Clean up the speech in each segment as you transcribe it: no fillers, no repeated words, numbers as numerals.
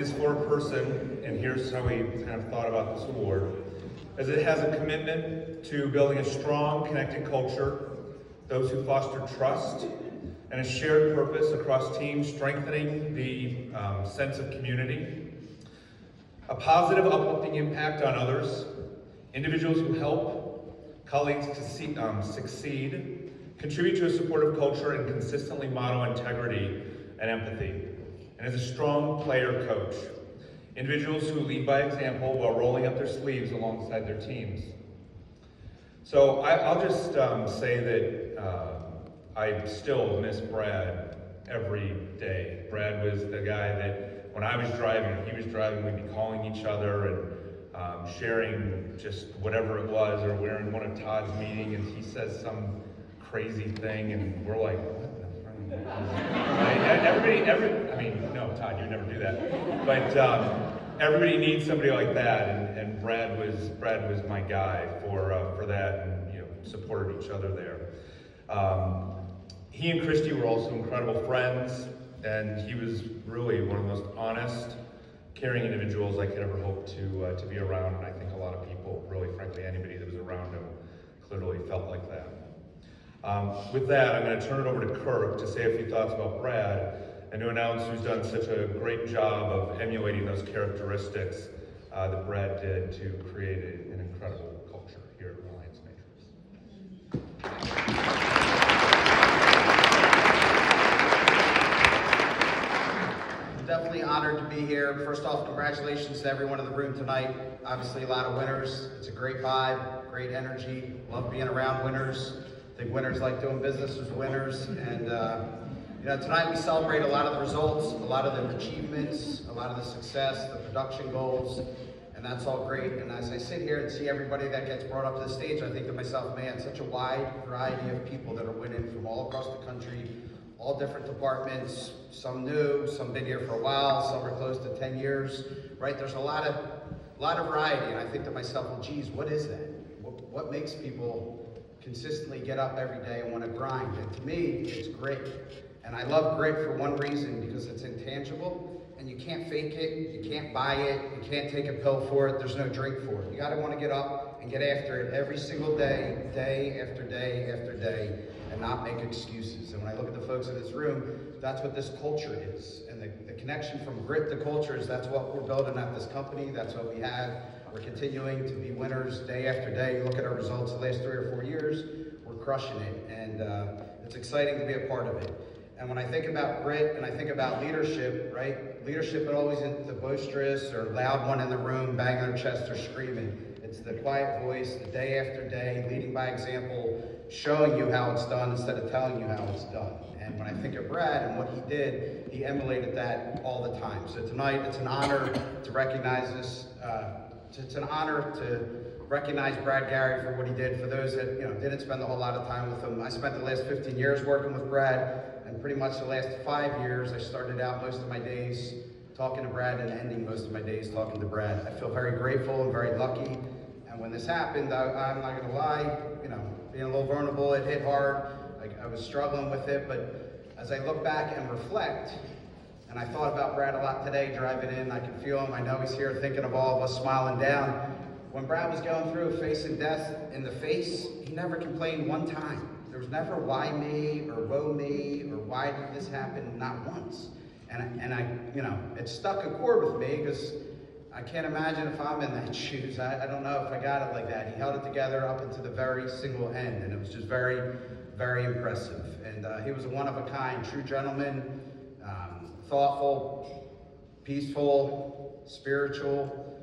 is for a person, and here's how we kind of thought about this award, as it has a commitment to building a strong, connected culture, those who foster trust, and a shared purpose across teams, strengthening the sense of community, a positive, uplifting impact on others, individuals who help colleagues to succeed, contribute to a supportive culture, and consistently model integrity and empathy, and as a strong player coach, individuals who lead by example while rolling up their sleeves alongside their teams. So I'll just say that I still miss Brad every day. Brad was the guy that when I was driving, he was driving, we'd be calling each other and sharing just whatever it was, or we're in one of Todd's meetings and he says some crazy thing and we're like, what the frick? I mean, no, Todd, you'd never do that. But everybody needs somebody like that, and Brad was my guy for that, and supported each other there. He and Christy were also incredible friends, and he was really one of the most honest, caring individuals I could ever hope to be around, and I think a lot of people, really frankly anybody that was around him, clearly felt like that. With that, I'm going to turn it over to Kirk to say a few thoughts about Brad, and to announce who's done such a great job of emulating those characteristics that Brad did to create an incredible culture here at Alliance Matrix. I'm definitely honored to be here. First off, congratulations to everyone in the room tonight. Obviously a lot of winners. It's a great vibe, great energy. Love being around winners. I think winners like doing business with winners. And tonight we celebrate a lot of the results, a lot of the achievements, a lot of the success, the production goals, and that's all great. And as I sit here and see everybody that gets brought up to the stage, I think to myself, man, such a wide variety of people that are winning from all across the country, all different departments, some new, some been here for a while, some are close to 10 years, right? There's a lot of variety, and I think to myself, well, geez, what is that? What makes people consistently get up every day and want to grind? And to me, it's grit. And I love grit for one reason, because it's intangible, and you can't fake it, you can't buy it, you can't take a pill for it, there's no drink for it. You gotta want to get up and get after it every single day, day after day after day, and not make excuses. And when I look at the folks in this room, that's what this culture is. And the connection from grit to culture is that's what we're building at this company, that's what we have. We're continuing to be winners day after day. You look at our results the last 3 or 4 years, we're crushing it, and it's exciting to be a part of it. And when I think about grit and I think about leadership, right? Leadership is always the boisterous or loud one in the room, banging their chest or screaming. It's the quiet voice, the day after day, leading by example, showing you how it's done instead of telling you how it's done. And when I think of Brad and what he did, he emulated that all the time. So tonight, it's an honor to recognize this. It's an honor to recognize Brad Gary for what he did. For those that didn't spend a whole lot of time with him, I spent the last 15 years working with Brad, and pretty much the last 5 years, I started out most of my days talking to Brad and ending most of my days talking to Brad. I feel very grateful and very lucky. And when this happened, I'm not going to lie, being a little vulnerable, it hit hard. I was struggling with it, but as I look back and reflect, and I thought about Brad a lot today driving in, I can feel him, I know he's here thinking of all of us smiling down. When Brad was going through facing death in the face, he never complained one time. There was never why me or woe me or why did this happen, not once. And I it stuck a chord with me because I can't imagine if I'm in that shoes. I don't know if I got it like that. He held it together up into the very single end, and it was just very, very impressive. And he was a one-of-a-kind, true gentleman, thoughtful, peaceful, spiritual,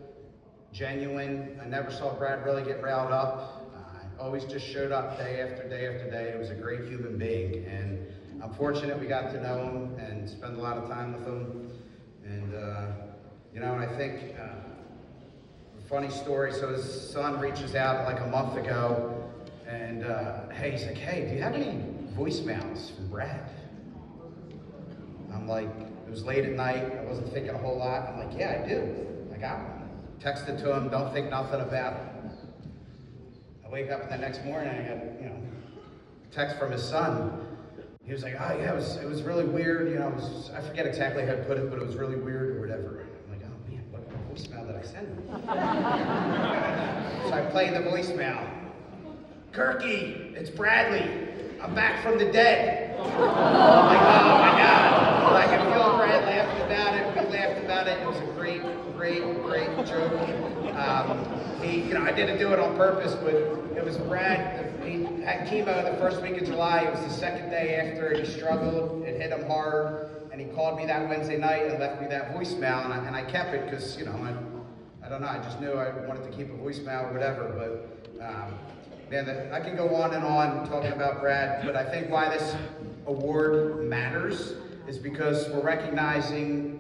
genuine. I never saw Brad really get riled up. Always just showed up day after day after day. He was a great human being, and I'm fortunate we got to know him and spend a lot of time with him. And and I think a funny story. So his son reaches out like a month ago, and hey, he's like, "Hey, do you have any voicemails from Brad?" I'm like, it was late at night. I wasn't thinking a whole lot. I'm like, "Yeah, I do. I got one." Texted to him. Don't think nothing about it. I wake up the next morning, I got, a text from his son. He was like, "Oh yeah, it was really weird, I forget exactly how to put it, but it was really weird or whatever." I'm like, play the voicemail. Kirky, it's Bradley. I'm back from the dead. I'm like, oh my God. Like, I feel Brad laughing about it. We laughed about it. It was a great joke. I didn't do it on purpose, but it was Brad. He had chemo the first week of July. It was the second day after, and he struggled. It hit him hard, and he called me that Wednesday night and left me that voicemail, and I kept it because, I don't know, I just knew I wanted to keep a voicemail or whatever, but man, I can go on and on talking about Brad, but I think why this award matters is because we're recognizing,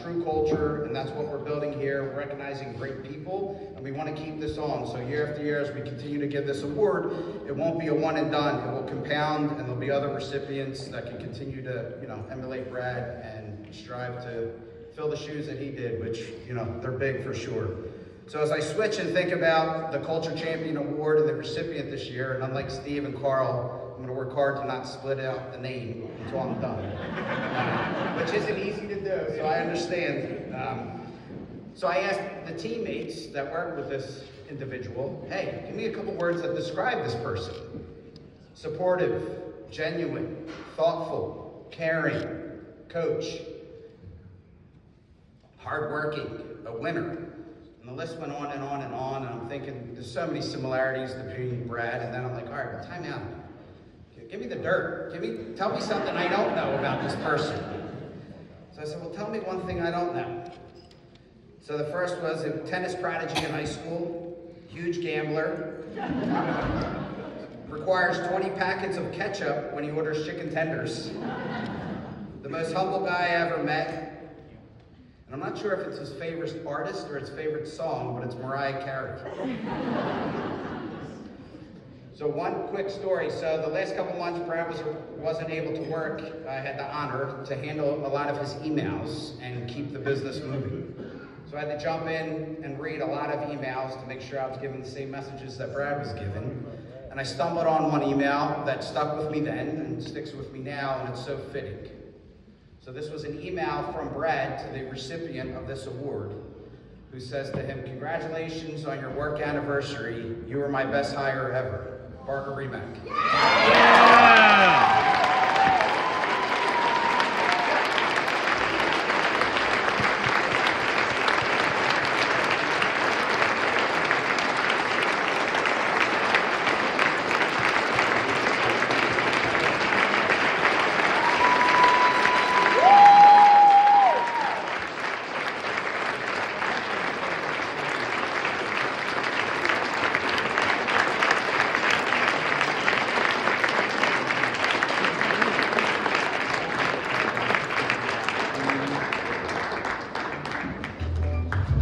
true culture, and that's what we're building here. We're recognizing great people, and we want to keep this on. So year after year, as we continue to give this award, it won't be a one and done. It will compound, and there'll be other recipients that can continue to, emulate Brad and strive to fill the shoes that he did, which, they're big for sure. So as I switch and think about the Culture Champion Award and the recipient this year, and unlike Steve and Carl, I'm going to work hard to not split out the name until I'm done, which isn't easy to do, so I understand. So I asked the teammates that work with this individual, hey, give me a couple words that describe this person. Supportive, genuine, thoughtful, caring, coach, hardworking, a winner. And the list went on and on and on, and I'm thinking there's so many similarities between Brad, and then I'm like, all right, well, time out. Give me the dirt. Tell me something I don't know about this person. So I said, well, tell me one thing I don't know. So the first was a tennis prodigy in high school, huge gambler, requires 20 packets of ketchup when he orders chicken tenders, the most humble guy I ever met, and I'm not sure if it's his favorite artist or his favorite song, but it's Mariah Carey. So one quick story. So the last couple months, Brad wasn't able to work. I had the honor to handle a lot of his emails and keep the business moving. So I had to jump in and read a lot of emails to make sure I was giving the same messages that Brad was giving. And I stumbled on one email that stuck with me then and sticks with me now, and it's so fitting. So this was an email from Brad to the recipient of this award, who says to him, congratulations on your work anniversary. You were my best hire ever. Parker Remack. Yeah!